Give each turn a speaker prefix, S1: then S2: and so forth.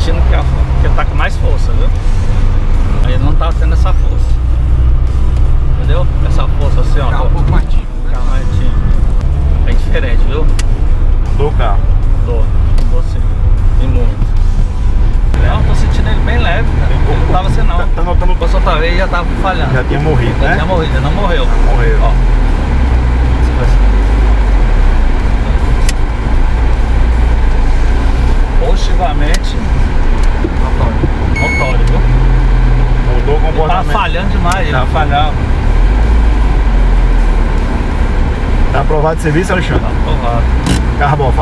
S1: sentindo que tá com mais força, viu? Aí ele não tá tendo essa força. Entendeu? Essa força assim, ó.
S2: Carro um pouco mais tímido, né?
S1: Carro mais tímido. É diferente, viu?
S3: Do carro.
S1: Tô sim. E muito. Não, tô sentindo ele bem leve, cara. Ele não tava assim não.
S3: Tá notando?
S1: Fosse outra vez já tava falhando.
S3: Já tinha morrido,
S1: Já
S3: né?
S1: tinha morrido, ele não morreu.
S3: Morreu.
S1: Ó. Positivamente notório, viu?
S3: Mudou o
S1: Ele tava
S3: comportamento.
S1: falhando demais, ele
S3: Tá.
S1: falhava.
S3: Tá aprovado o serviço, Alexandre?
S1: Tá aprovado.
S3: Carro bom,